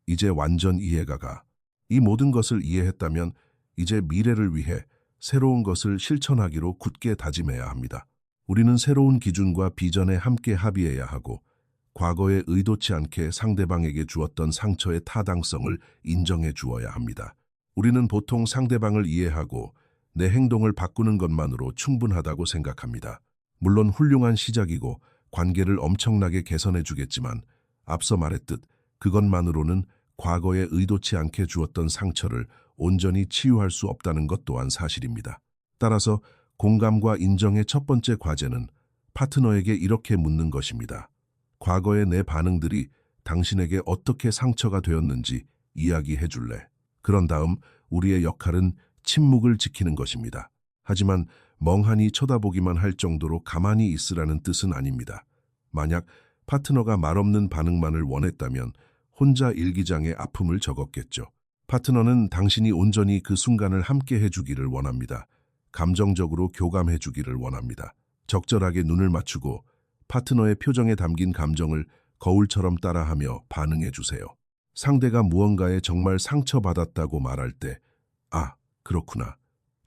Speaker 1: 이제 완전 이해가 가. 이 모든 것을 이해했다면 이제 미래를 위해 새로운 것을 실천하기로 굳게 다짐해야 합니다. 우리는 새로운 기준과 비전에 함께 합의해야 하고 과거에 의도치 않게 상대방에게 주었던 상처의 타당성을 인정해 주어야 합니다. 우리는 보통 상대방을 이해하고 내 행동을 바꾸는 것만으로 충분하다고 생각합니다. 물론 훌륭한 시작이고 관계를 엄청나게 개선해 주겠지만 앞서 말했듯 그것만으로는 과거에 의도치 않게 주었던 상처를 온전히 치유할 수 없다는 것 또한 사실입니다. 따라서 공감과 인정의 첫 번째 과제는 파트너에게 이렇게 묻는 것입니다. 과거의 내 반응들이 당신에게 어떻게 상처가 되었는지 이야기해 줄래? 그런 다음 우리의 역할은 침묵을 지키는 것입니다. 하지만 멍하니 쳐다보기만 할 정도로 가만히 있으라는 뜻은 아닙니다. 만약 파트너가 말없는 반응만을 원했다면 혼자 일기장에 아픔을 적었겠죠. 파트너는 당신이 온전히 그 순간을 함께 해주기를 원합니다. 감정적으로 교감해주기를 원합니다. 적절하게 눈을 맞추고 파트너의 표정에 담긴 감정을 거울처럼 따라하며 반응해주세요. 상대가 무언가에 정말 상처받았다고 말할 때, 아, 그렇구나.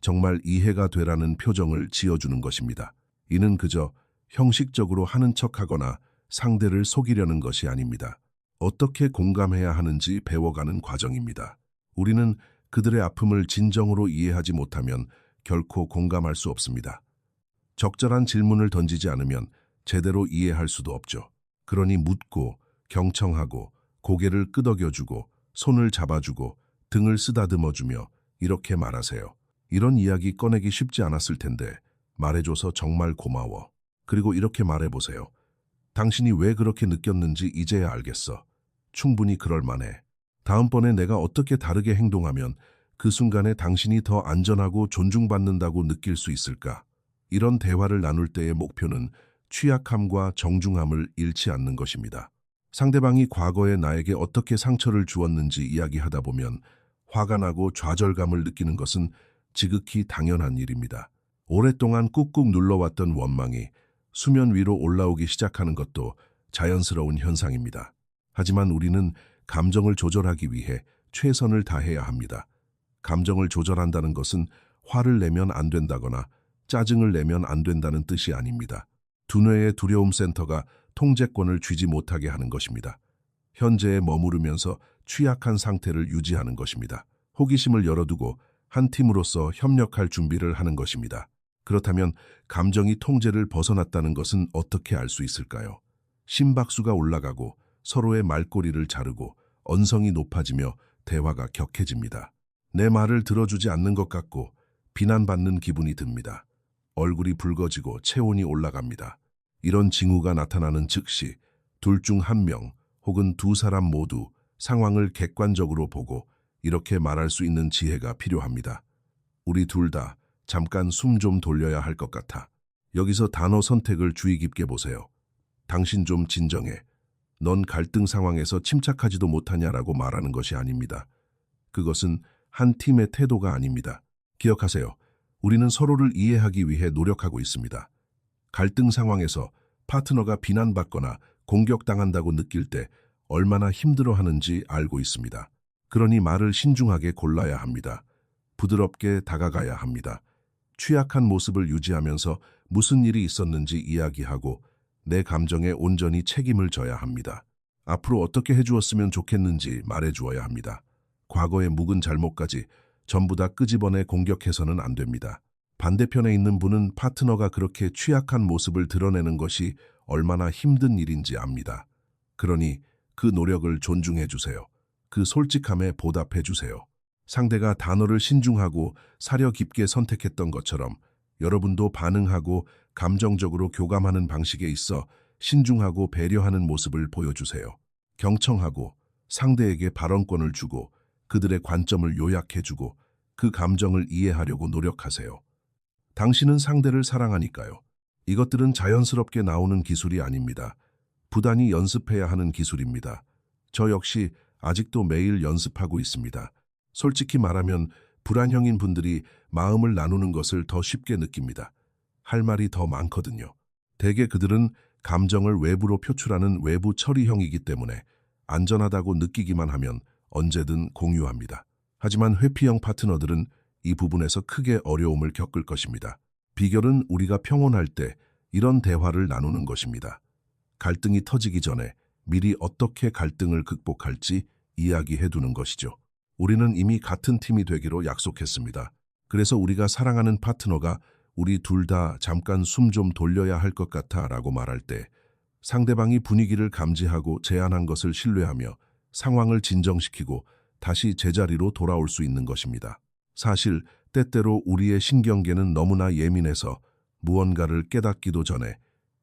Speaker 1: 정말 이해가 되라는 표정을 지어주는 것입니다. 이는 그저 형식적으로 하는 척하거나 상대를 속이려는 것이 아닙니다. 어떻게 공감해야 하는지 배워가는 과정입니다. 우리는 그들의 아픔을 진정으로 이해하지 못하면 결코 공감할 수 없습니다. 적절한 질문을 던지지 않으면 제대로 이해할 수도 없죠. 그러니 묻고 경청하고 고개를 끄덕여주고 손을 잡아주고 등을 쓰다듬어주며 이렇게 말하세요. 이런 이야기 꺼내기 쉽지 않았을 텐데 말해줘서 정말 고마워. 그리고 이렇게 말해보세요. 당신이 왜 그렇게 느꼈는지 이제야 알겠어. 충분히 그럴 만해. 다음번에 내가 어떻게 다르게 행동하면 그 순간에 당신이 더 안전하고 존중받는다고 느낄 수 있을까? 이런 대화를 나눌 때의 목표는 취약함과 정중함을 잃지 않는 것입니다. 상대방이 과거에 나에게 어떻게 상처를 주었는지 이야기하다 보면 화가 나고 좌절감을 느끼는 것은 지극히 당연한 일입니다. 오랫동안 꾹꾹 눌러왔던 원망이 수면 위로 올라오기 시작하는 것도 자연스러운 현상입니다. 하지만 우리는 감정을 조절하기 위해 최선을 다해야 합니다. 감정을 조절한다는 것은 화를 내면 안 된다거나 짜증을 내면 안 된다는 뜻이 아닙니다. 두뇌의 두려움 센터가 통제권을 쥐지 못하게 하는 것입니다. 현재에 머무르면서 취약한 상태를 유지하는 것입니다. 호기심을 열어두고 한 팀으로서 협력할 준비를 하는 것입니다. 그렇다면 감정이 통제를 벗어났다는 것은 어떻게 알 수 있을까요? 심박수가 올라가고 서로의 말꼬리를 자르고 언성이 높아지며 대화가 격해집니다. 내 말을 들어주지 않는 것 같고 비난받는 기분이 듭니다. 얼굴이 붉어지고 체온이 올라갑니다. 이런 징후가 나타나는 즉시 둘 중 한 명 혹은 두 사람 모두 상황을 객관적으로 보고 이렇게 말할 수 있는 지혜가 필요합니다. 우리 둘 다 잠깐 숨 좀 돌려야 할 것 같아. 여기서 단어 선택을 주의 깊게 보세요. 당신 좀 진정해. 넌 갈등 상황에서 침착하지도 못하냐라고 말하는 것이 아닙니다. 그것은 한 팀의 태도가 아닙니다. 기억하세요. 우리는 서로를 이해하기 위해 노력하고 있습니다. 갈등 상황에서 파트너가 비난받거나 공격당한다고 느낄 때 얼마나 힘들어하는지 알고 있습니다. 그러니 말을 신중하게 골라야 합니다. 부드럽게 다가가야 합니다. 취약한 모습을 유지하면서 무슨 일이 있었는지 이야기하고 내 감정에 온전히 책임을 져야 합니다. 앞으로 어떻게 해주었으면 좋겠는지 말해주어야 합니다. 과거의 묵은 잘못까지 전부 다 끄집어내 공격해서는 안 됩니다. 반대편에 있는 분은 파트너가 그렇게 취약한 모습을 드러내는 것이 얼마나 힘든 일인지 압니다. 그러니 그 노력을 존중해 주세요. 그 솔직함에 보답해 주세요. 상대가 단어를 신중하고 사려 깊게 선택했던 것처럼 여러분도 반응하고 감정적으로 교감하는 방식에 있어 신중하고 배려하는 모습을 보여주세요. 경청하고 상대에게 발언권을 주고 그들의 관점을 요약해주고 그 감정을 이해하려고 노력하세요. 당신은 상대를 사랑하니까요. 이것들은 자연스럽게 나오는 기술이 아닙니다. 부단히 연습해야 하는 기술입니다. 저 역시 아직도 매일 연습하고 있습니다. 솔직히 말하면 불안형인 분들이 마음을 나누는 것을 더 쉽게 느낍니다. 할 말이 더 많거든요. 대개 그들은 감정을 외부로 표출하는 외부 처리형이기 때문에 안전하다고 느끼기만 하면 언제든 공유합니다. 하지만 회피형 파트너들은 이 부분에서 크게 어려움을 겪을 것입니다. 비결은 우리가 평온할 때 이런 대화를 나누는 것입니다. 갈등이 터지기 전에 미리 어떻게 갈등을 극복할지 이야기해두는 것이죠. 우리는 이미 같은 팀이 되기로 약속했습니다. 그래서 우리가 사랑하는 파트너가 우리 둘 다 잠깐 숨 좀 돌려야 할 것 같아 라고 말할 때 상대방이 분위기를 감지하고 제안한 것을 신뢰하며 상황을 진정시키고 다시 제자리로 돌아올 수 있는 것입니다. 사실 때때로 우리의 신경계는 너무나 예민해서 무언가를 깨닫기도 전에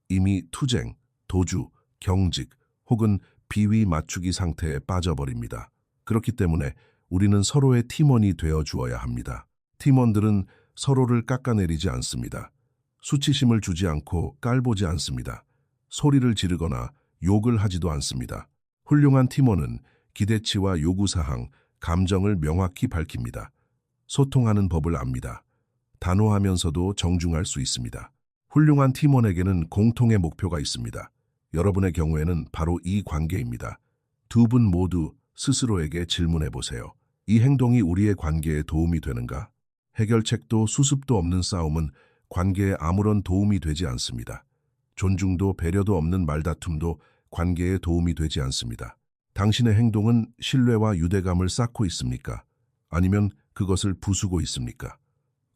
Speaker 1: 이미 투쟁, 도주, 경직 혹은 비위 맞추기 상태에 빠져버립니다. 그렇기 때문에 우리는 서로의 팀원이 되어 주어야 합니다. 팀원들은 서로를 깎아내리지 않습니다. 수치심을 주지 않고 깔보지 않습니다. 소리를 지르거나 욕을 하지도 않습니다. 훌륭한 팀원은 기대치와 요구사항, 감정을 명확히 밝힙니다. 소통하는 법을 압니다. 단호하면서도 정중할 수 있습니다. 훌륭한 팀원에게는 공통의 목표가 있습니다. 여러분의 경우에는 바로 이 관계입니다. 두 분 모두 스스로에게 질문해 보세요. 이 행동이 우리의 관계에 도움이 되는가? 해결책도 수습도 없는 싸움은 관계에 아무런 도움이 되지 않습니다. 존중도 배려도 없는 말다툼도 관계에 도움이 되지 않습니다. 당신의 행동은 신뢰와 유대감을 쌓고 있습니까? 아니면 그것을 부수고 있습니까?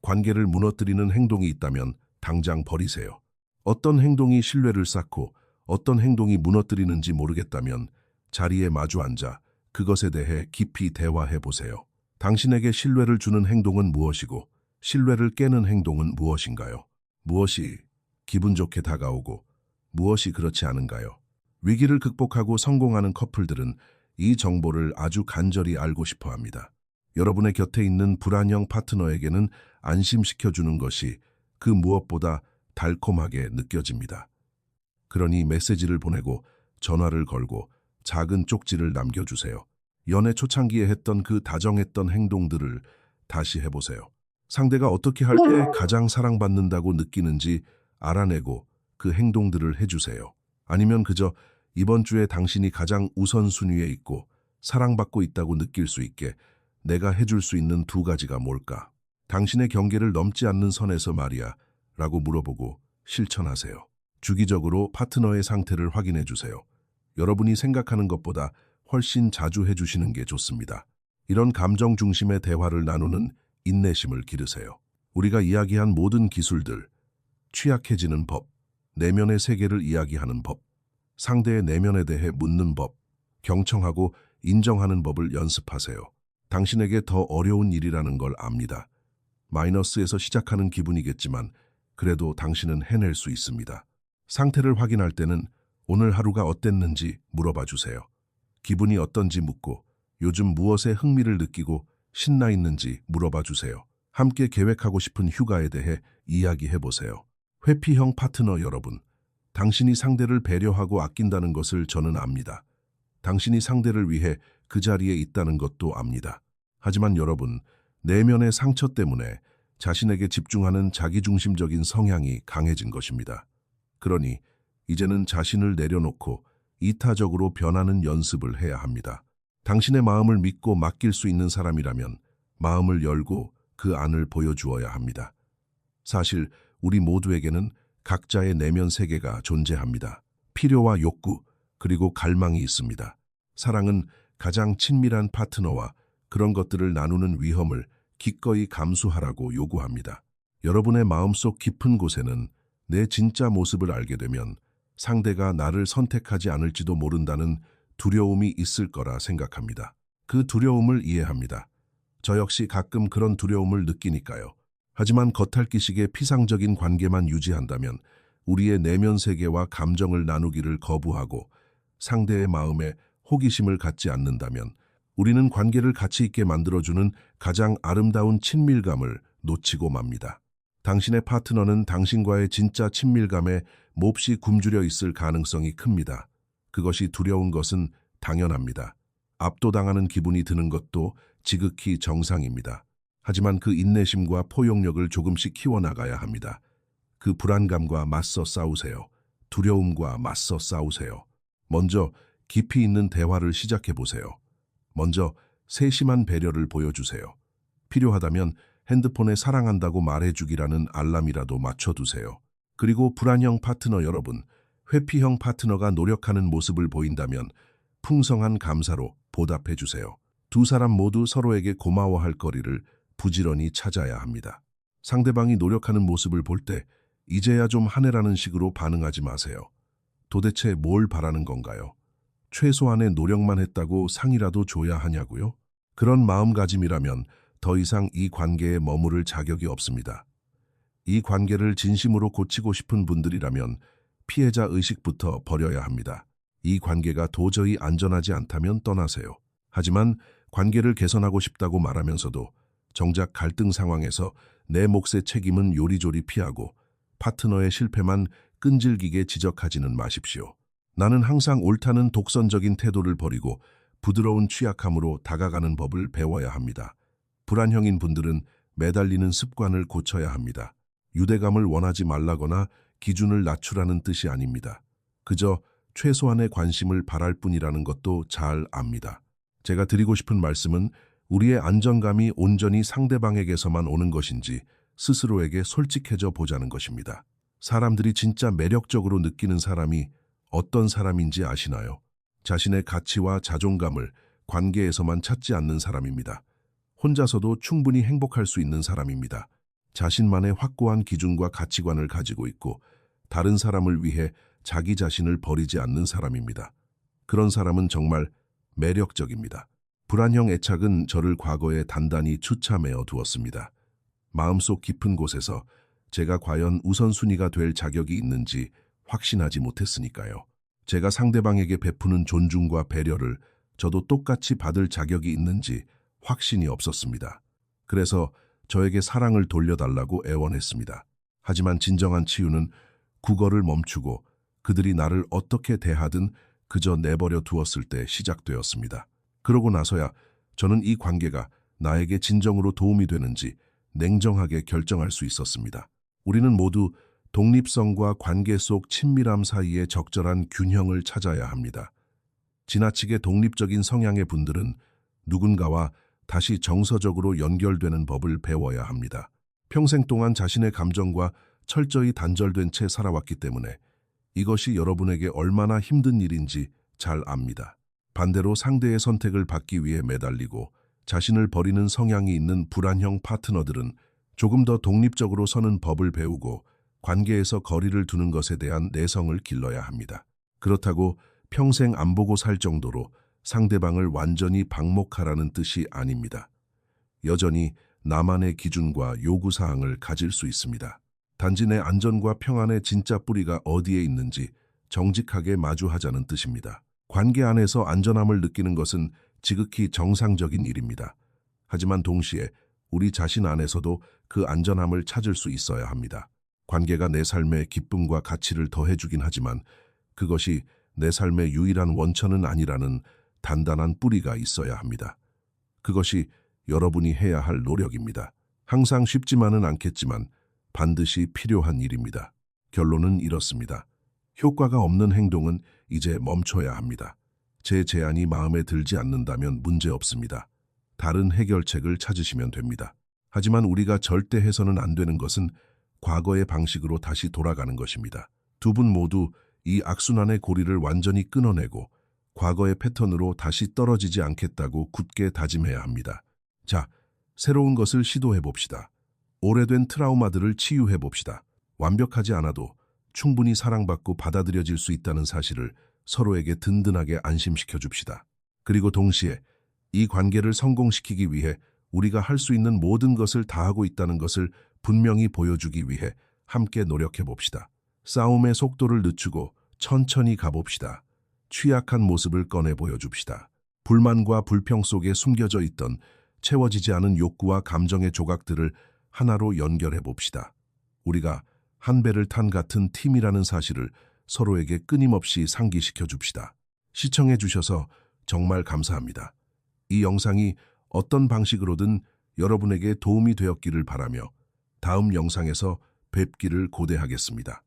Speaker 1: 관계를 무너뜨리는 행동이 있다면 당장 버리세요. 어떤 행동이 신뢰를 쌓고 어떤 행동이 무너뜨리는지 모르겠다면 자리에 마주 앉아 그것에 대해 깊이 대화해 보세요. 당신에게 신뢰를 주는 행동은 무엇이고 신뢰를 깨는 행동은 무엇인가요? 무엇이 기분 좋게 다가오고 무엇이 그렇지 않은가요? 위기를 극복하고 성공하는 커플들은 이 정보를 아주 간절히 알고 싶어 합니다. 여러분의 곁에 있는 불안형 파트너에게는 안심시켜주는 것이 그 무엇보다 달콤하게 느껴집니다. 그러니 메시지를 보내고 전화를 걸고 작은 쪽지를 남겨주세요. 연애 초창기에 했던 그 다정했던 행동들을 다시 해보세요. 상대가 어떻게 할 때 가장 사랑받는다고 느끼는지 알아내고 그 행동들을 해주세요. 아니면 그저 이번 주에 당신이 가장 우선순위에 있고 사랑받고 있다고 느낄 수 있게 내가 해줄 수 있는 두 가지가 뭘까? 당신의 경계를 넘지 않는 선에서 말이야 라고 물어보고 실천하세요. 주기적으로 파트너의 상태를 확인해 주세요. 여러분이 생각하는 것보다 훨씬 자주 해주시는 게 좋습니다. 이런 감정 중심의 대화를 나누는 인내심을 기르세요. 우리가 이야기한 모든 기술들, 취약해지는 법, 내면의 세계를 이야기하는 법, 상대의 내면에 대해 묻는 법, 경청하고 인정하는 법을 연습하세요. 당신에게 더 어려운 일이라는 걸 압니다. 마이너스에서 시작하는 기분이겠지만 그래도 당신은 해낼 수 있습니다. 상태를 확인할 때는 오늘 하루가 어땠는지 물어봐 주세요. 기분이 어떤지 묻고 요즘 무엇에 흥미를 느끼고 신나 있는지 물어봐 주세요. 함께 계획하고 싶은 휴가에 대해 이야기해 보세요. 회피형 파트너 여러분, 당신이 상대를 배려하고 아낀다는 것을 저는 압니다. 당신이 상대를 위해 그 자리에 있다는 것도 압니다. 하지만 여러분, 내면의 상처 때문에 자신에게 집중하는 자기중심적인 성향이 강해진 것입니다. 그러니 이제는 자신을 내려놓고 이타적으로 변하는 연습을 해야 합니다. 당신의 마음을 믿고 맡길 수 있는 사람이라면 마음을 열고 그 안을 보여주어야 합니다. 사실 우리 모두에게는 각자의 내면 세계가 존재합니다. 필요와 욕구, 그리고 갈망이 있습니다. 사랑은 가장 친밀한 파트너와 그런 것들을 나누는 위험을 기꺼이 감수하라고 요구합니다. 여러분의 마음속 깊은 곳에는 내 진짜 모습을 알게 되면 상대가 나를 선택하지 않을지도 모른다는 두려움이 있을 거라 생각합니다. 그 두려움을 이해합니다. 저 역시 가끔 그런 두려움을 느끼니까요. 하지만 겉핥기식의 피상적인 관계만 유지한다면 우리의 내면 세계와 감정을 나누기를 거부하고 상대의 마음에 호기심을 갖지 않는다면 우리는 관계를 가치 있게 만들어주는 가장 아름다운 친밀감을 놓치고 맙니다. 당신의 파트너는 당신과의 진짜 친밀감에 몹시 굶주려 있을 가능성이 큽니다. 그것이 두려운 것은 당연합니다. 압도당하는 기분이 드는 것도 지극히 정상입니다. 하지만 그 인내심과 포용력을 조금씩 키워나가야 합니다. 그 불안감과 맞서 싸우세요. 두려움과 맞서 싸우세요. 먼저 깊이 있는 대화를 시작해 보세요. 먼저 세심한 배려를 보여주세요. 필요하다면 핸드폰에 사랑한다고 말해주기라는 알람이라도 맞춰두세요. 그리고 불안형 파트너 여러분, 회피형 파트너가 노력하는 모습을 보인다면 풍성한 감사로 보답해주세요. 두 사람 모두 서로에게 고마워할 거리를 부지런히 찾아야 합니다. 상대방이 노력하는 모습을 볼 때 이제야 좀 하네라는 식으로 반응하지 마세요. 도대체 뭘 바라는 건가요? 최소한의 노력만 했다고 상이라도 줘야 하냐고요? 그런 마음가짐이라면 더 이상 이 관계에 머무를 자격이 없습니다. 이 관계를 진심으로 고치고 싶은 분들이라면 피해자 의식부터 버려야 합니다. 이 관계가 도저히 안전하지 않다면 떠나세요. 하지만 관계를 개선하고 싶다고 말하면서도 정작 갈등 상황에서 내 몫의 책임은 요리조리 피하고 파트너의 실패만 끈질기게 지적하지는 마십시오. 나는 항상 옳다는 독선적인 태도를 버리고 부드러운 취약함으로 다가가는 법을 배워야 합니다. 불안형인 분들은 매달리는 습관을 고쳐야 합니다. 유대감을 원하지 말라거나 기준을 낮추라는 뜻이 아닙니다. 그저 최소한의 관심을 바랄 뿐이라는 것도 잘 압니다. 제가 드리고 싶은 말씀은 우리의 안정감이 온전히 상대방에게서만 오는 것인지 스스로에게 솔직해져 보자는 것입니다. 사람들이 진짜 매력적으로 느끼는 사람이 어떤 사람인지 아시나요? 자신의 가치와 자존감을 관계에서만 찾지 않는 사람입니다. 혼자서도 충분히 행복할 수 있는 사람입니다. 자신만의 확고한 기준과 가치관을 가지고 있고 다른 사람을 위해 자기 자신을 버리지 않는 사람입니다. 그런 사람은 정말 매력적입니다. 불안형 애착은 저를 과거에 단단히 추참해 두었습니다. 마음속 깊은 곳에서 제가 과연 우선순위가 될 자격이 있는지 확신하지 못했으니까요. 제가 상대방에게 베푸는 존중과 배려를 저도 똑같이 받을 자격이 있는지 확신이 없었습니다. 그래서 저에게 사랑을 돌려달라고 애원했습니다. 하지만 진정한 치유는 국어를 멈추고 그들이 나를 어떻게 대하든 그저 내버려 두었을 때 시작되었습니다. 그러고 나서야 저는 이 관계가 나에게 진정으로 도움이 되는지 냉정하게 결정할 수 있었습니다. 우리는 모두 독립성과 관계 속 친밀함 사이에 적절한 균형을 찾아야 합니다. 지나치게 독립적인 성향의 분들은 누군가와 다시 정서적으로 연결되는 법을 배워야 합니다. 평생 동안 자신의 감정과 철저히 단절된 채 살아왔기 때문에 이것이 여러분에게 얼마나 힘든 일인지 잘 압니다. 반대로 상대의 선택을 받기 위해 매달리고 자신을 버리는 성향이 있는 불안형 파트너들은 조금 더 독립적으로 서는 법을 배우고 관계에서 거리를 두는 것에 대한 내성을 길러야 합니다. 그렇다고 평생 안 보고 살 정도로 상대방을 완전히 방목하라는 뜻이 아닙니다. 여전히 나만의 기준과 요구사항을 가질 수 있습니다. 단지 내 안전과 평안의 진짜 뿌리가 어디에 있는지 정직하게 마주하자는 뜻입니다. 관계 안에서 안전함을 느끼는 것은 지극히 정상적인 일입니다. 하지만 동시에 우리 자신 안에서도 그 안전함을 찾을 수 있어야 합니다. 관계가 내 삶에 기쁨과 가치를 더해주긴 하지만 그것이 내 삶의 유일한 원천은 아니라는 단단한 뿌리가 있어야 합니다. 그것이 여러분이 해야 할 노력입니다. 항상 쉽지만은 않겠지만 반드시 필요한 일입니다. 결론은 이렇습니다. 효과가 없는 행동은 이제 멈춰야 합니다. 제 제안이 마음에 들지 않는다면 문제 없습니다. 다른 해결책을 찾으시면 됩니다. 하지만 우리가 절대 해서는 안 되는 것은 과거의 방식으로 다시 돌아가는 것입니다. 두 분 모두 이 악순환의 고리를 완전히 끊어내고 과거의 패턴으로 다시 떨어지지 않겠다고 굳게 다짐해야 합니다. 자, 새로운 것을 시도해 봅시다. 오래된 트라우마들을 치유해 봅시다. 완벽하지 않아도 충분히 사랑받고 받아들여질 수 있다는 사실을 서로에게 든든하게 안심시켜 줍시다. 그리고 동시에 이 관계를 성공시키기 위해 우리가 할 수 있는 모든 것을 다하고 있다는 것을 분명히 보여주기 위해 함께 노력해 봅시다. 싸움의 속도를 늦추고 천천히 가봅시다. 취약한 모습을 꺼내 보여줍시다. 불만과 불평 속에 숨겨져 있던 채워지지 않은 욕구와 감정의 조각들을 하나로 연결해 봅시다. 우리가 한 배를 탄 같은 팀이라는 사실을 서로에게 끊임없이 상기시켜 줍시다. 시청해 주셔서 정말 감사합니다. 이 영상이 어떤 방식으로든 여러분에게 도움이 되었기를 바라며 다음 영상에서 뵙기를 고대하겠습니다.